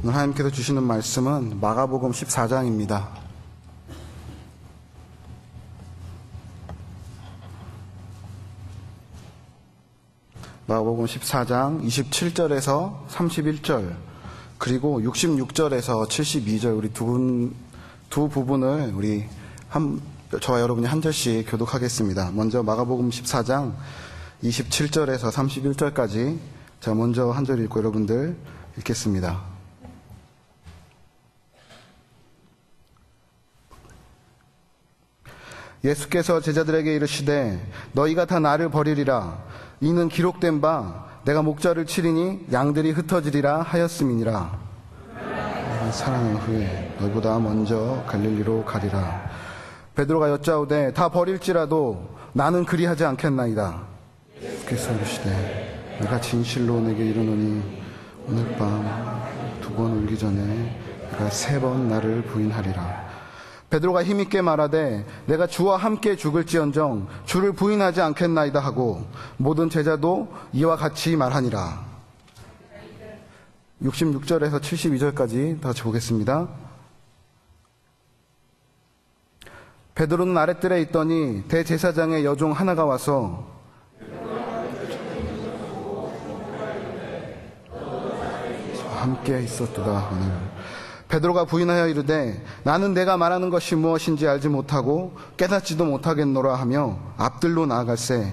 오늘 하나님께서 주시는 말씀은 마가복음 14장입니다. 마가복음 14장 27절에서 31절 그리고 66절에서 72절 우리 두 부분을 저와 여러분이 한 절씩 교독하겠습니다. 먼저 마가복음 14장 27절에서 31절까지 제가 먼저 한 절 읽고 여러분들 읽겠습니다. 예수께서 제자들에게 이르시되 너희가 다 나를 버리리라. 이는 기록된 바 내가 목자를 치리니 양들이 흩어지리라 하였음이니라. 사랑한 후에 너희보다 먼저 갈릴리로 가리라. 베드로가 여짜오되 다 버릴지라도 나는 그리하지 않겠나이다. 예수께서 이르시되 내가 진실로 내게 이르노니 오늘 밤 2번 울기 전에 내가 3번 나를 부인하리라. 베드로가 힘있게 말하되 내가 주와 함께 죽을지언정 주를 부인하지 않겠나이다 하고 모든 제자도 이와 같이 말하니라. 66절에서 72절까지 다 같이 보겠습니다. 베드로는 아랫뜰에 있더니 대제사장의 여종 하나가 와서 함께 있었도다 하늘. 베드로가 부인하여 이르되 나는 내가 말하는 것이 무엇인지 알지 못하고 깨닫지도 못하겠노라 하며 앞들로 나아갈새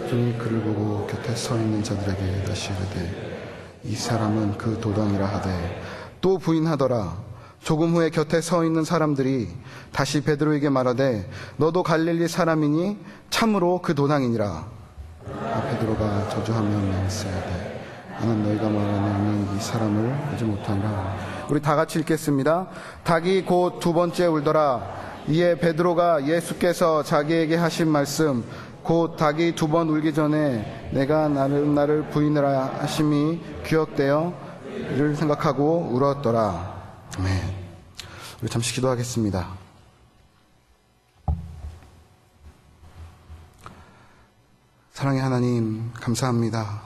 주님이 그를 보고 곁에 서 있는 자들에게 다시 이르되 이 사람은 그 도당이라 하되 또 부인하더라. 조금 후에 곁에 서 있는 사람들이 다시 베드로에게 말하되 너도 갈릴리 사람이니 참으로 그 도당이니라. 베드로가 저주하며 맹세하되 나는 너희가 말하는 이 사람을 알지 못하노라. 우리 다 같이 읽겠습니다. 닭이 곧 2번째 울더라. 이에 베드로가 예수께서 자기에게 하신 말씀 곧 닭이 2번 울기 전에 내가 나를 부인하라 하심이 기억되어 이를 생각하고 울었더라. 아멘. 우리 잠시 기도하겠습니다. 사랑의 하나님 감사합니다.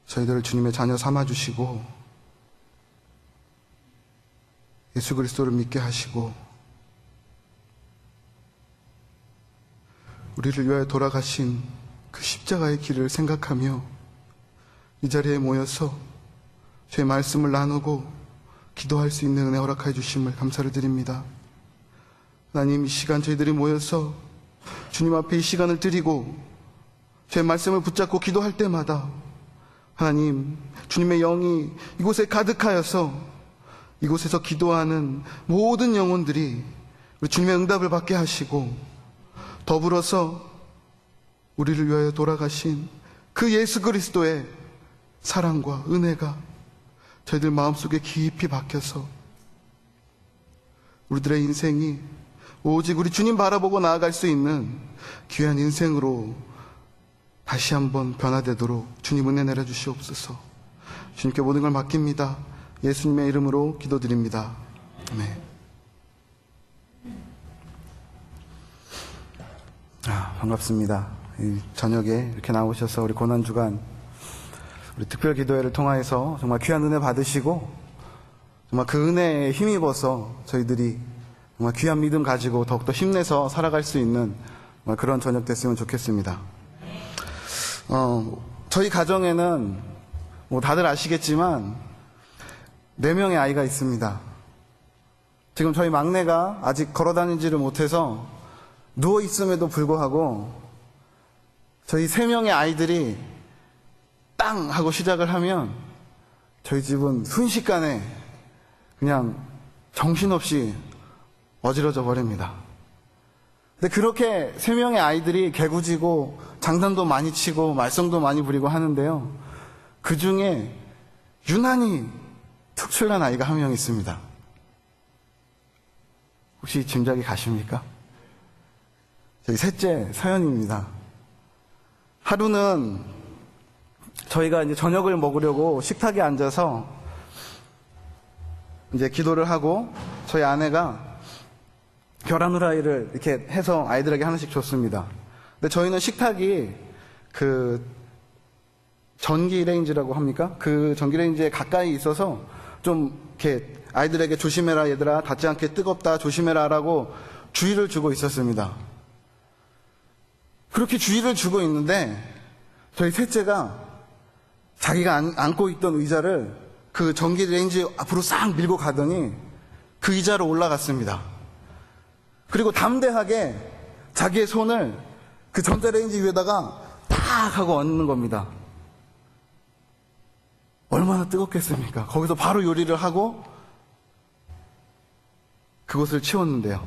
저희들을 주님의 자녀 삼아주시고 예수 그리스도를 믿게 하시고 우리를 위하여 돌아가신 그 십자가의 길을 생각하며 이 자리에 모여서 주의 말씀을 나누고 기도할 수 있는 은혜 허락하여 주심을 감사를 드립니다. 하나님, 이 시간 저희들이 모여서 주님 앞에 이 시간을 드리고 주의 말씀을 붙잡고 기도할 때마다 하나님, 주님의 영이 이곳에 가득하여서 이곳에서 기도하는 모든 영혼들이 우리 주님의 응답을 받게 하시고 더불어서 우리를 위하여 돌아가신 그 예수 그리스도의 사랑과 은혜가 저희들 마음속에 깊이 박혀서 우리들의 인생이 오직 우리 주님 바라보고 나아갈 수 있는 귀한 인생으로 다시 한번 변화되도록 주님 은혜 내려주시옵소서. 주님께 모든 걸 맡깁니다. 예수님의 이름으로 기도드립니다. 아멘. 반갑습니다. 저녁에 이렇게 나오셔서 우리 고난주간 우리 특별기도회를 통하여서 정말 귀한 은혜 받으시고 정말 그 은혜에 힘입어서 저희들이 정말 귀한 믿음 가지고 더욱더 힘내서 살아갈 수 있는 그런 저녁 됐으면 좋겠습니다. 저희 가정에는 다들 아시겠지만 4명의 아이가 있습니다. 지금 저희 막내가 아직 걸어다니지를 못해서 누워있음에도 불구하고 저희 3명의 아이들이 땅 하고 시작을 하면 저희 집은 순식간에 그냥 정신없이 어지러져 버립니다. 근데 그렇게 3명의 아이들이 개구지고 장난도 많이 치고 말썽도 많이 부리고 하는데요, 그 중에 유난히 특출난 아이가 한 명 있습니다. 혹시 짐작이 가십니까? 저희 셋째 서연입니다. 하루는 저희가 이제 저녁을 먹으려고 식탁에 앉아서 이제 기도를 하고 저희 아내가 계란 후라이를 이렇게 해서 아이들에게 하나씩 줬습니다. 근데 저희는 식탁이 전기 레인지라고 합니까? 그 전기 레인지에 가까이 있어서 좀 이렇게 아이들에게 조심해라 얘들아, 닿지 않게 뜨겁다 조심해라 라고 주의를 주고 있었습니다. 그렇게 주의를 주고 있는데 저희 셋째가 자기가 앉고 있던 의자를 그 전기 레인지 앞으로 싹 밀고 가더니 그 의자로 올라갔습니다. 그리고 담대하게 자기의 손을 그 전자레인지 위에다가 딱 하고 얹는 겁니다. 얼마나 뜨겁겠습니까? 거기서 바로 요리를 하고 그것을 치웠는데요.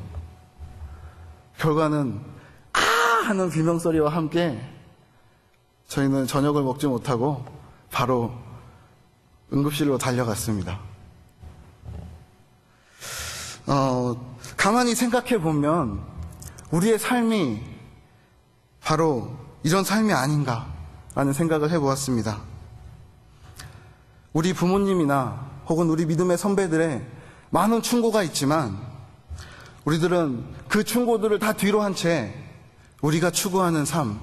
결과는 아 하는 비명소리와 함께 저희는 저녁을 먹지 못하고 바로 응급실로 달려갔습니다. 가만히 생각해 보면 우리의 삶이 바로 이런 삶이 아닌가라는 생각을 해보았습니다. 우리 부모님이나 혹은 우리 믿음의 선배들의 많은 충고가 있지만 우리들은 그 충고들을 다 뒤로 한 채 우리가 추구하는 삶,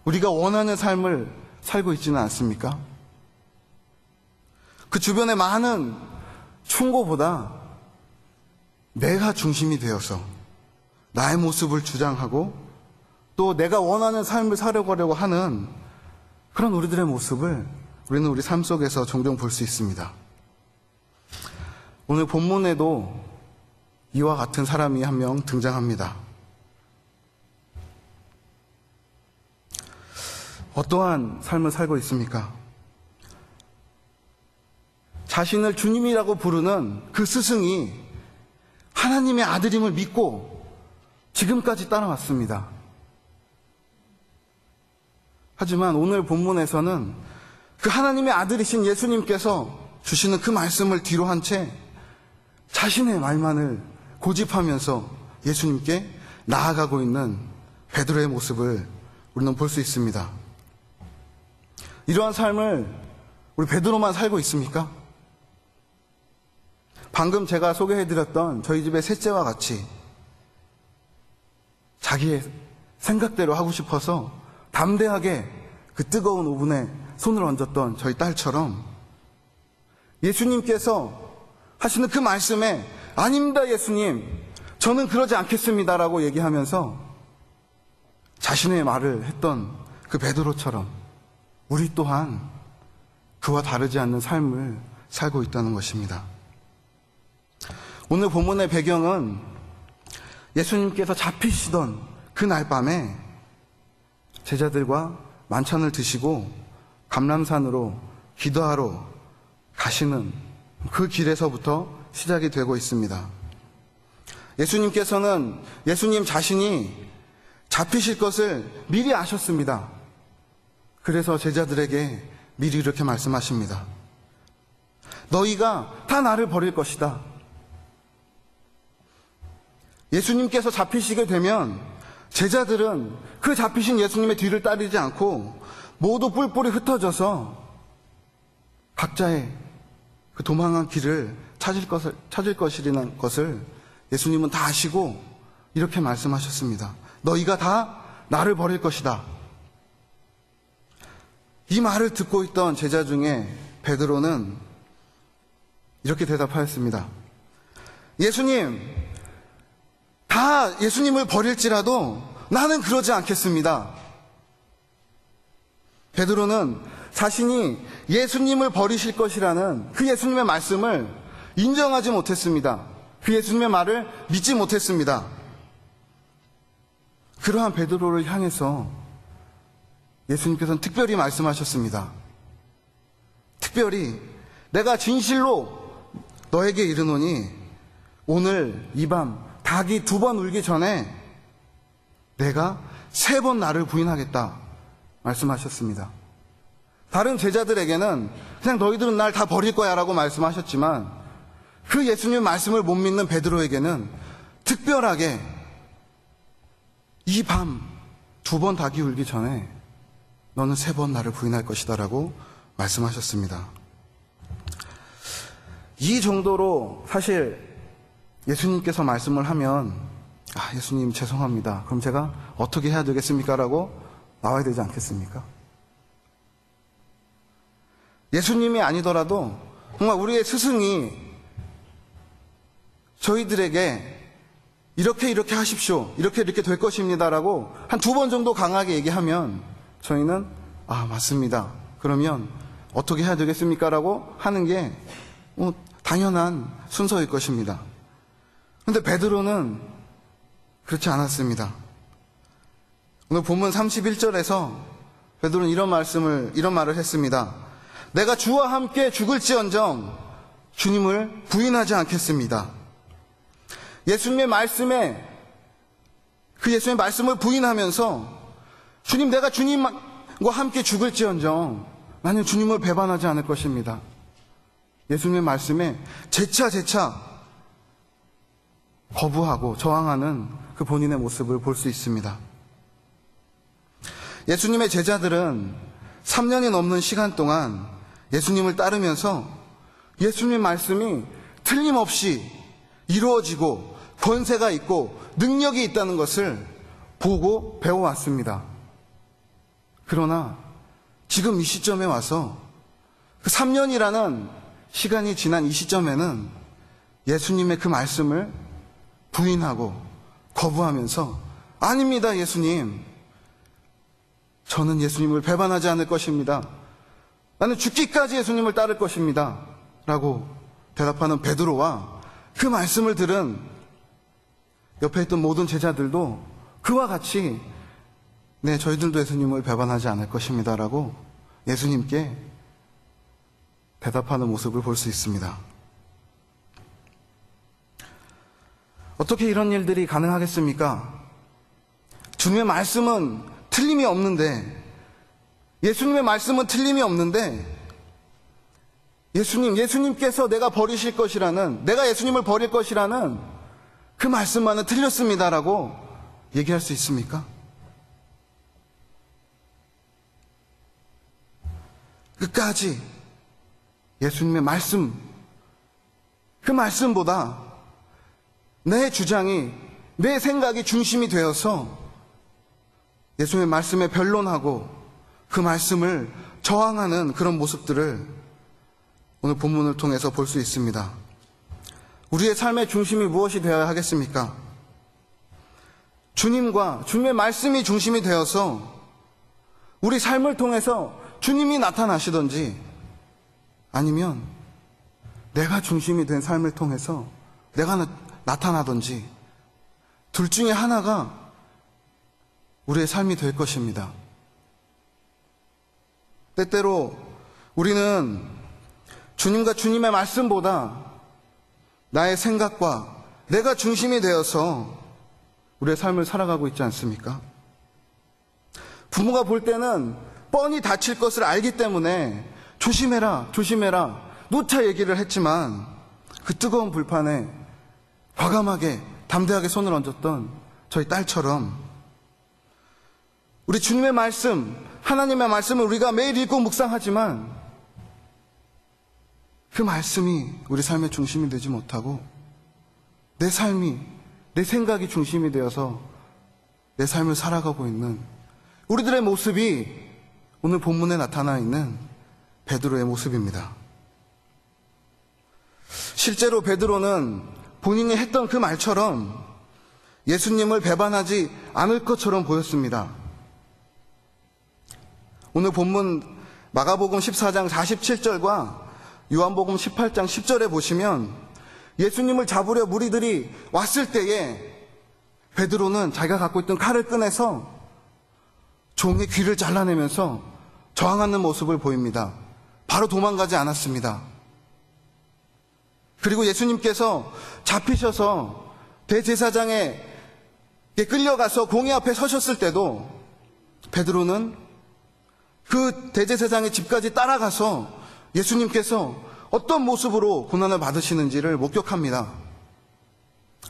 우리가 원하는 삶을 살고 있지는 않습니까? 그 주변의 많은 충고보다 내가 중심이 되어서 나의 모습을 주장하고 또 내가 원하는 삶을 살아가려고 하는 그런 우리들의 모습을 우리는 우리 삶 속에서 종종 볼 수 있습니다. 오늘 본문에도 이와 같은 사람이 한 명 등장합니다. 어떠한 삶을 살고 있습니까? 자신을 주님이라고 부르는 그 스승이 하나님의 아들임을 믿고 지금까지 따라왔습니다. 하지만 오늘 본문에서는 그 하나님의 아들이신 예수님께서 주시는 그 말씀을 뒤로 한 채 자신의 말만을 고집하면서 예수님께 나아가고 있는 베드로의 모습을 우리는 볼 수 있습니다. 이러한 삶을 우리 베드로만 살고 있습니까? 방금 제가 소개해드렸던 저희 집의 셋째와 같이 자기의 생각대로 하고 싶어서 담대하게 그 뜨거운 오븐에 손을 얹었던 저희 딸처럼 예수님께서 하시는 그 말씀에 아닙니다 예수님, 저는 그러지 않겠습니다라고 얘기하면서 자신의 말을 했던 그 베드로처럼 우리 또한 그와 다르지 않는 삶을 살고 있다는 것입니다. 오늘 본문의 배경은 예수님께서 잡히시던 그날 밤에 제자들과 만찬을 드시고 감람산으로 기도하러 가시는 그 길에서부터 시작이 되고 있습니다. 예수님께서는 예수님 자신이 잡히실 것을 미리 아셨습니다. 그래서 제자들에게 미리 이렇게 말씀하십니다. 너희가 다 나를 버릴 것이다. 예수님께서 잡히시게 되면 제자들은 그 잡히신 예수님의 뒤를 따르지 않고 모두 뿔뿔이 흩어져서 각자의 그 도망한 길을 찾을 것이라는 것을 예수님은 다 아시고 이렇게 말씀하셨습니다. 너희가 다 나를 버릴 것이다. 이 말을 듣고 있던 제자 중에 베드로는 이렇게 대답하였습니다. 예수님, 다 예수님을 버릴지라도 나는 그러지 않겠습니다. 베드로는 자신이 예수님을 버리실 것이라는 그 예수님의 말씀을 인정하지 못했습니다. 그 예수님의 말을 믿지 못했습니다. 그러한 베드로를 향해서 예수님께서는 특별히 말씀하셨습니다. 특별히 내가 진실로 너에게 이르노니 오늘 이 밤 닭이 2번 울기 전에 내가 3번 나를 부인하겠다 말씀하셨습니다. 다른 제자들에게는 그냥 너희들은 날 다 버릴 거야 라고 말씀하셨지만 그 예수님 말씀을 못 믿는 베드로에게는 특별하게 이 밤 2번 닭이 울기 전에 너는 3번 나를 부인할 것이다 라고 말씀하셨습니다. 이 정도로 사실 예수님께서 말씀을 하면 예수님 죄송합니다. 그럼 제가 어떻게 해야 되겠습니까? 라고 나와야 되지 않겠습니까? 예수님이 아니더라도 정말 우리의 스승이 저희들에게 이렇게 하십시오, 이렇게 될 것입니다라고 한 2번 정도 강하게 얘기하면 저희는 맞습니다, 그러면 어떻게 해야 되겠습니까? 라고 하는 게 당연한 순서일 것입니다. 그런데 베드로는 그렇지 않았습니다. 오늘 본문 31절에서 베드로는 이런 말을 했습니다. 내가 주와 함께 죽을지언정 주님을 부인하지 않겠습니다. 예수님의 말씀을 부인하면서 주님, 내가 주님과 함께 죽을지언정 나는 주님을 배반하지 않을 것입니다. 예수님의 말씀에 재차 거부하고 저항하는 그 본인의 모습을 볼 수 있습니다. 예수님의 제자들은 3년이 넘는 시간 동안 예수님을 따르면서 예수님의 말씀이 틀림없이 이루어지고 권세가 있고 능력이 있다는 것을 보고 배워왔습니다. 그러나 지금 이 시점에 와서 그 3년이라는 시간이 지난 이 시점에는 예수님의 그 말씀을 부인하고 거부하면서 아닙니다, 예수님. 저는 예수님을 배반하지 않을 것입니다. 나는 죽기까지 예수님을 따를 것입니다. 라고 대답하는 베드로와 그 말씀을 들은 옆에 있던 모든 제자들도 그와 같이 네, 저희들도 예수님을 배반하지 않을 것입니다. 라고 예수님께 대답하는 모습을 볼 수 있습니다. 어떻게 이런 일들이 가능하겠습니까? 주님의 말씀은 틀림이 없는데, 예수님의 말씀은 틀림이 없는데, 예수님께서 내가 버리실 것이라는, 내가 예수님을 버릴 것이라는 그 말씀만은 틀렸습니다라고 얘기할 수 있습니까? 끝까지 예수님의 말씀, 그 말씀보다 내 주장이, 내 생각이 중심이 되어서 예수님의 말씀에 변론하고 그 말씀을 저항하는 그런 모습들을 오늘 본문을 통해서 볼 수 있습니다. 우리의 삶의 중심이 무엇이 되어야 하겠습니까? 주님의 말씀이 중심이 되어서 우리 삶을 통해서 주님이 나타나시든지, 아니면 내가 중심이 된 삶을 통해서 내가 나타나든지, 둘 중에 하나가 우리의 삶이 될 것입니다. 때때로 우리는 주님과 주님의 말씀보다 나의 생각과 내가 중심이 되어서 우리의 삶을 살아가고 있지 않습니까? 부모가 볼 때는 뻔히 다칠 것을 알기 때문에 조심해라, 누차 얘기를 했지만 그 뜨거운 불판에 과감하게 담대하게 손을 얹었던 저희 딸처럼 우리 주님의 말씀, 하나님의 말씀을 우리가 매일 읽고 묵상하지만 그 말씀이 우리 삶의 중심이 되지 못하고 내 삶이, 내 생각이 중심이 되어서 내 삶을 살아가고 있는 우리들의 모습이 오늘 본문에 나타나 있는 베드로의 모습입니다. 실제로 베드로는 본인이 했던 그 말처럼 예수님을 배반하지 않을 것처럼 보였습니다. 오늘 본문 마가복음 14장 47절과 요한복음 18장 10절에 보시면 예수님을 잡으려 무리들이 왔을 때에 베드로는 자기가 갖고 있던 칼을 꺼내서 종의 귀를 잘라내면서 저항하는 모습을 보입니다. 바로 도망가지 않았습니다. 그리고 예수님께서 잡히셔서 대제사장에 끌려가서 공회 앞에 서셨을 때도 베드로는 그 대제사장의 집까지 따라가서 예수님께서 어떤 모습으로 고난을 받으시는지를 목격합니다.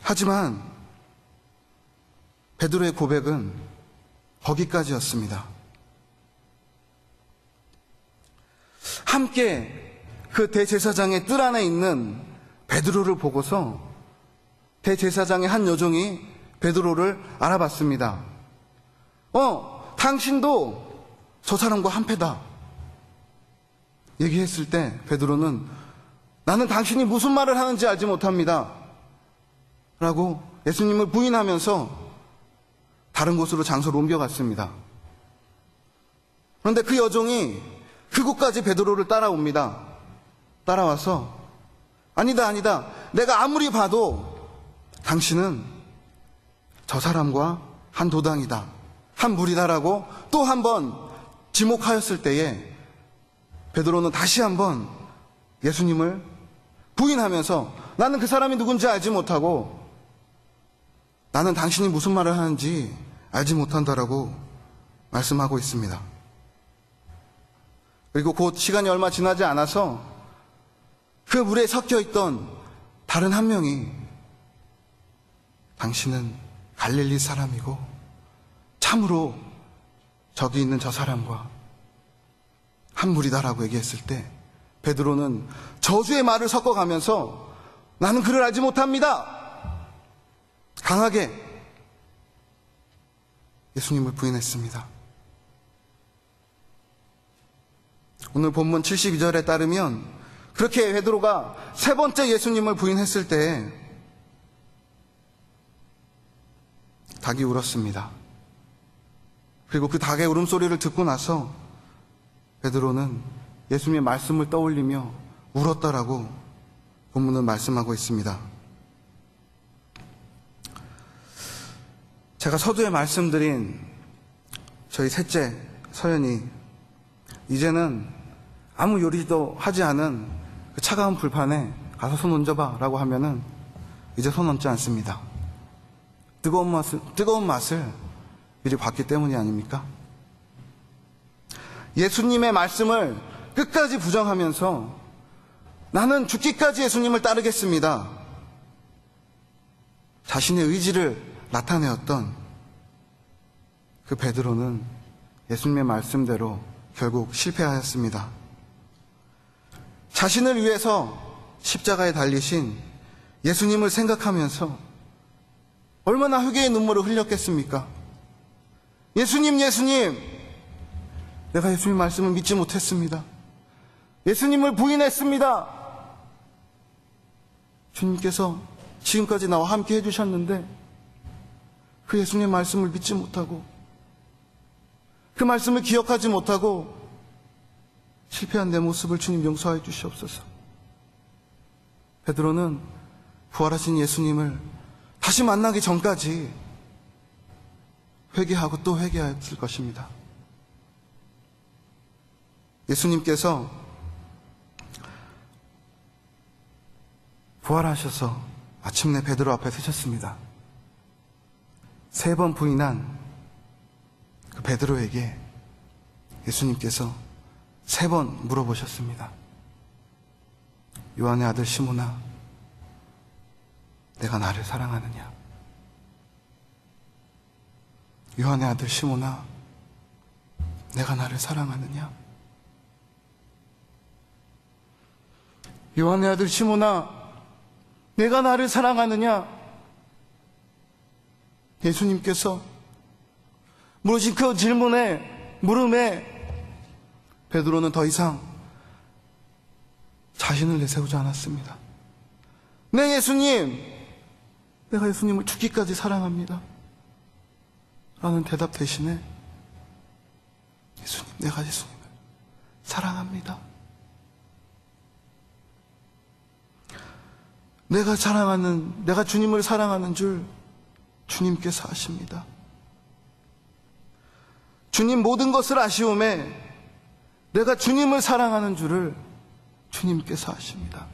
하지만 베드로의 고백은 거기까지였습니다. 함께 그 대제사장의 뜰 안에 있는 베드로를 보고서 대제사장의 한 여종이 베드로를 알아봤습니다. 당신도 저 사람과 한패다. 얘기했을 때 베드로는 나는 당신이 무슨 말을 하는지 알지 못합니다 라고 예수님을 부인하면서 다른 곳으로 장소를 옮겨갔습니다. 그런데 그 여종이 그곳까지 베드로를 따라옵니다. 따라와서 아니다 내가 아무리 봐도 당신은 저 사람과 한 도당이다, 한 무리다라고 또 한 번 지목하였을 때에 베드로는 다시 한번 예수님을 부인하면서 나는 그 사람이 누군지 알지 못하고 나는 당신이 무슨 말을 하는지 알지 못한다라고 말씀하고 있습니다. 그리고 곧 시간이 얼마 지나지 않아서 그 물에 섞여 있던 다른 한 명이 당신은 갈릴리 사람이고 참으로 저기 있는 저 사람과 한 무리다라고 얘기했을 때 베드로는 저주의 말을 섞어가면서 나는 그를 알지 못합니다, 강하게 예수님을 부인했습니다. 오늘 본문 72절에 따르면 그렇게 베드로가 세 번째 예수님을 부인했을 때 닭이 울었습니다. 그리고 그 닭의 울음소리를 듣고 나서 베드로는 예수님의 말씀을 떠올리며 울었다라고 본문은 말씀하고 있습니다. 제가 서두에 말씀드린 저희 셋째 서연이 이제는 아무 요리도 하지 않은 그 차가운 불판에 가서 손 얹어봐 라고 하면은 이제 손 얹지 않습니다. 뜨거운 맛을 미리 봤기 때문이 아닙니까? 예수님의 말씀을 끝까지 부정하면서 나는 죽기까지 예수님을 따르겠습니다, 자신의 의지를 나타내었던 그 베드로는 예수님의 말씀대로 결국 실패하였습니다. 자신을 위해서 십자가에 달리신 예수님을 생각하면서 얼마나 회개의 눈물을 흘렸겠습니까? 예수님, 내가 예수님 말씀을 믿지 못했습니다. 예수님을 부인했습니다. 주님께서 지금까지 나와 함께 해주셨는데 그 예수님 말씀을 믿지 못하고 그 말씀을 기억하지 못하고 실패한 내 모습을 주님 용서해 주시옵소서. 베드로는 부활하신 예수님을 다시 만나기 전까지 회개하고 또 회개하였을 것입니다. 예수님께서 부활하셔서 마침내 베드로 앞에 서셨습니다. 3번 부인한 그 베드로에게 예수님께서 3번 물어보셨습니다. 요한의 아들 시몬아, 내가 나를 사랑하느냐? 요한의 아들 시몬아, 내가 나를 사랑하느냐? 요한의 아들 시몬아, 내가 나를 사랑하느냐? 예수님께서 물으신 그 물음에 베드로는 더 이상 자신을 내세우지 않았습니다. 네, 예수님, 내가 예수님을 죽기까지 사랑합니다 라는 대답 대신에 예수님, 내가 예수님을 사랑합니다. 내가 주님을 사랑하는 줄 주님께서 아십니다. 주님 모든 것을 아시오매 내가 주님을 사랑하는 줄을 주님께서 아십니다.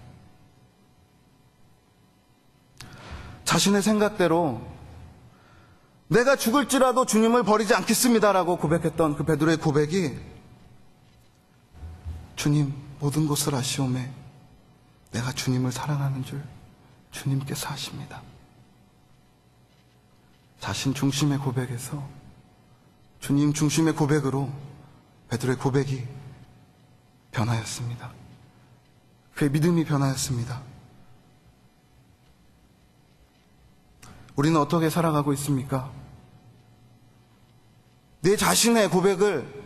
자신의 생각대로 내가 죽을지라도 주님을 버리지 않겠습니다라고 고백했던 그 베드로의 고백이 주님 모든 것을 아시오매 내가 주님을 사랑하는 줄 주님께서 아십니다. 자신 중심의 고백에서 주님 중심의 고백으로 베드로의 고백이 변하였습니다. 그의 믿음이 변하였습니다. 우리는 어떻게 살아가고 있습니까? 내 자신의 고백을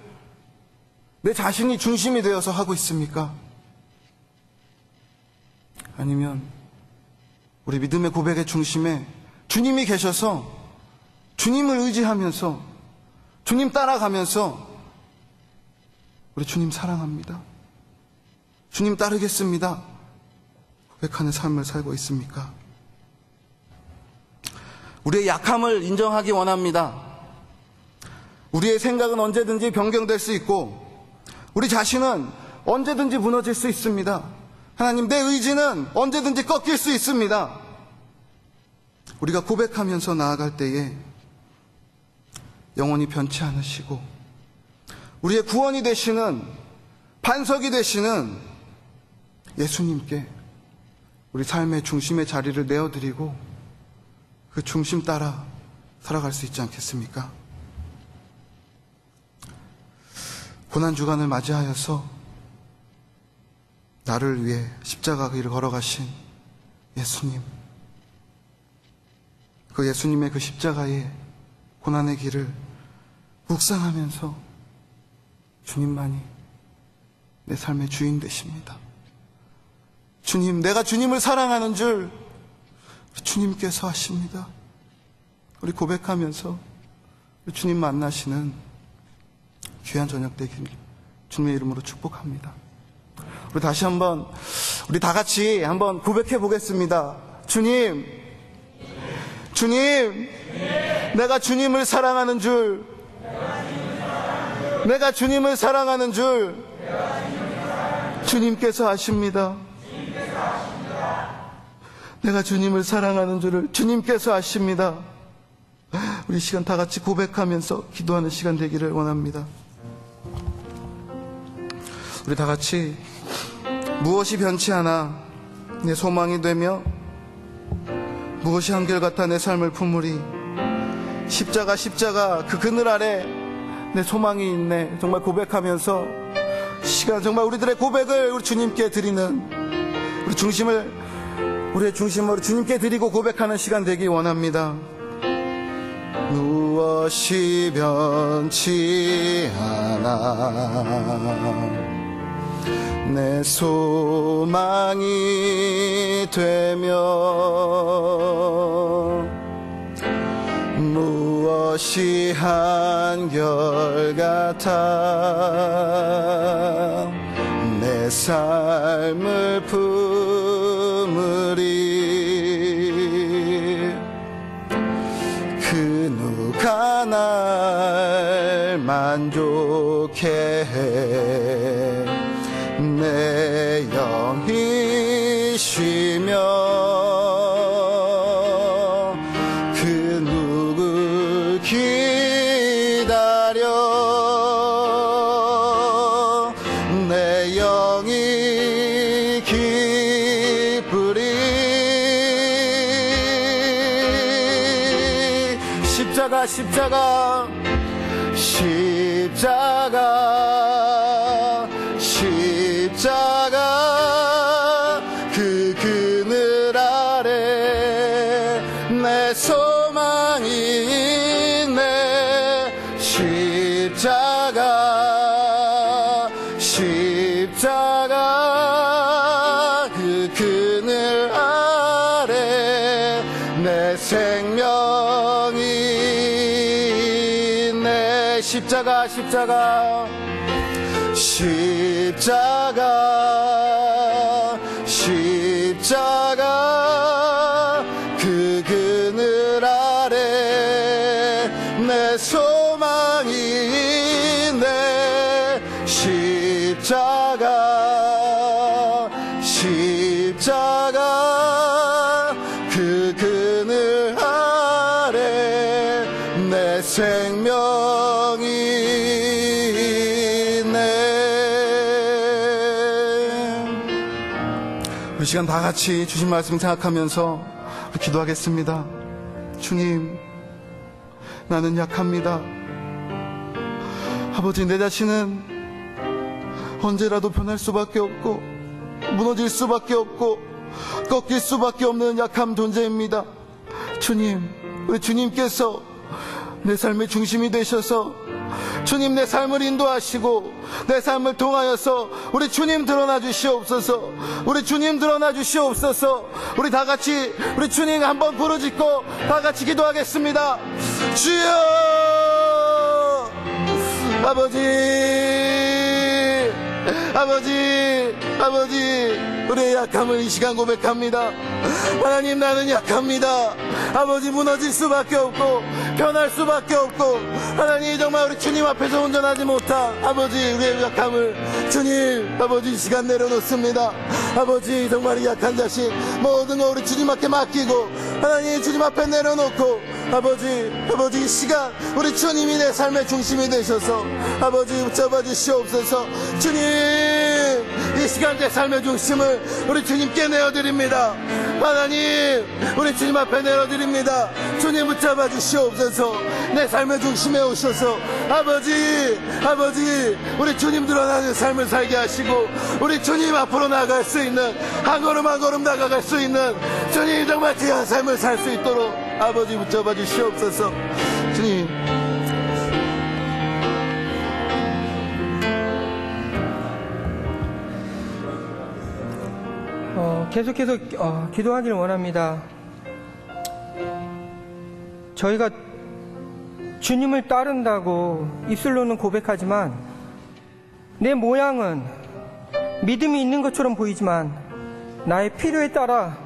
내 자신이 중심이 되어서 하고 있습니까? 아니면 우리 믿음의 고백의 중심에 주님이 계셔서 주님을 의지하면서 주님 따라가면서 우리 주님 사랑합니다, 주님 따르겠습니다 고백하는 삶을 살고 있습니까? 우리의 약함을 인정하기 원합니다. 우리의 생각은 언제든지 변경될 수 있고 우리 자신은 언제든지 무너질 수 있습니다. 하나님, 내 의지는 언제든지 꺾일 수 있습니다. 우리가 고백하면서 나아갈 때에 영원히 변치 않으시고 우리의 구원이 되시는, 반석이 되시는 예수님께 우리 삶의 중심의 자리를 내어드리고 그 중심 따라 살아갈 수 있지 않겠습니까? 고난주간을 맞이하여서 나를 위해 십자가 길을 걸어가신 예수님, 그 예수님의 그 십자가의 고난의 길을 묵상하면서 주님만이 내 삶의 주인 되십니다. 주님, 내가 주님을 사랑하는 줄 주님께서 하십니다. 우리 고백하면서 주님 만나시는 귀한 저녁 되길 주님의 이름으로 축복합니다. 우리 다시 한번, 우리 다 같이 한번 고백해 보겠습니다. 주님, 주님, 내가 주님을 사랑하는 줄, 내가 주님을 사랑하는 줄 주님께서 아십니다. 내가 주님을 사랑하는 줄을 주님께서 아십니다. 우리 시간 다 같이 고백하면서 기도하는 시간 되기를 원합니다. 우리 다 같이 무엇이 변치 않아 내 소망이 되며 무엇이 한결같아 내 삶을 품으리. 십자가 그 그늘 아래 내 소망이 있네. 정말 고백하면서 시간, 정말 우리들의 고백을 우리 주님께 드리는, 우리의 중심으로 주님께 드리고 고백하는 시간 되기 원합니다. 무엇이 변치 않아 내 소망이 되며 무엇이 한결같아 내 삶을 품으리. 그 누가 날 만족해 해 내 영이 쉬며 그 누굴 기다려 내 영이 기쁘리. 십자가 그 그늘 아래 내 소망이 있네. 십자가 그 그늘 아래 내 생명이 있네. 십자가 그 그늘 아래 내 소망이 있네. 십자가 그 그늘 아래 내 생명이 이 시간 다 같이 주신 말씀 생각하면서 기도하겠습니다. 주님, 나는 약합니다. 아버지, 내 자신은 언제라도 변할 수밖에 없고 무너질 수밖에 없고 꺾일 수밖에 없는 약한 존재입니다. 주님, 우리 주님께서 내 삶의 중심이 되셔서 주님 내 삶을 인도하시고 내 삶을 통하여서 우리 주님 드러나 주시옵소서. 우리 주님 드러나 주시옵소서. 우리 다 같이 우리 주님 한번 부르짖고 다 같이 기도하겠습니다. 주여 아버지 우리의 약함을 이 시간 고백합니다. 하나님 나는 약합니다. 아버지 무너질 수밖에 없고 변할 수밖에 없고 하나님 정말 우리 주님 앞에서 온전하지 못한 아버지 우리의 약함을 주님 아버지 이 시간 내려놓습니다. 아버지 정말 이 약한 자식 모든 거 우리 주님 앞에 맡기고 하나님 주님 앞에 내려놓고 아버지 이 시간 우리 주님이 내 삶의 중심이 되셔서 아버지 붙잡아 주시옵소서. 주님 이 시간 내 삶의 중심을 우리 주님께 내어드립니다. 하나님 우리 주님 앞에 내어드립니다. 주님 붙잡아 주시옵소서. 내 삶의 중심에 오셔서 아버지 우리 주님 드러나는 삶을 살게 하시고 우리 주님 앞으로 나아갈 수 있는 한 걸음 한 걸음 나아갈 수 있는 주님 정말 귀한 삶을 살 수 있도록 아버지 붙잡아 주시옵소서. 주님 계속해서 기도하기를 원합니다. 저희가 주님을 따른다고 입술로는 고백하지만 내 모양은 믿음이 있는 것처럼 보이지만 나의 필요에 따라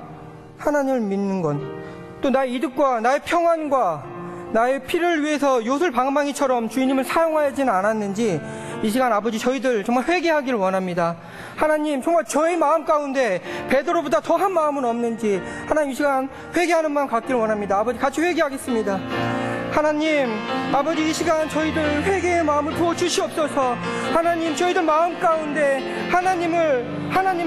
하나님을 믿는 건 또 나의 이득과 나의 평안과 나의 필요를 위해서 요술 방망이처럼 주님을 사용하지는 않았는지 이 시간 아버지 저희들 정말 회개하기를 원합니다. 하나님 정말 저의 마음 가운데 베드로보다 더한 마음은 없는지 하나님 이 시간 회개하는 마음 갖기를 원합니다. 아버지 같이 회개하겠습니다. 하나님 아버지 이 시간 저희들 회개의 마음을 부어 주시옵소서. 하나님 저희들 마음 가운데 하나님을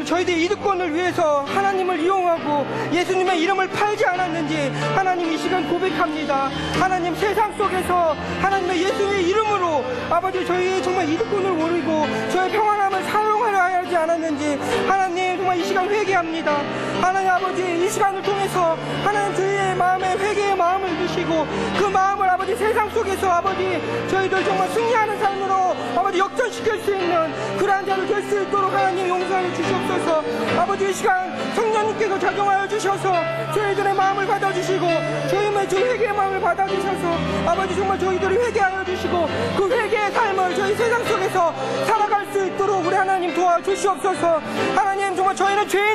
저희들의 이득권을 위해서 하나님을 이용하고 예수님의 이름을 팔지 않았는지 하나님 이 시간 고백합니다. 하나님 세상 속에서 하나님의 예수의 이름으로 아버지 저희의 정말 이득권을 모르고 저의 평안함을 사용하려 하지 않았는지 하나님 정말 이 시간 회개합니다. 하나님 아버지 이 시간을 통해서 하나님 저희의 마음에 회개의 마음을 주시고 그 마음을 아버지 세상 속에서 아버지 저희들 정말 승리하는 삶으로 아버지 역전시킬 수 있는 그러한 자를 될 수 있도록 하나님 용서하여 주시옵소서. 아버지 이 시간 성령님께서 작용하여 주셔서 저희들의 마음을 받아주시고 저희의 회개의 마음을 받아주셔서 아버지 정말 저희들이 회개하여 주시고 그 회개의 삶을 저희 세상 속에서 살아갈 수 있도록 우리 하나님 도와주시옵소서. 하나님 정말 저희는 죄인입니다.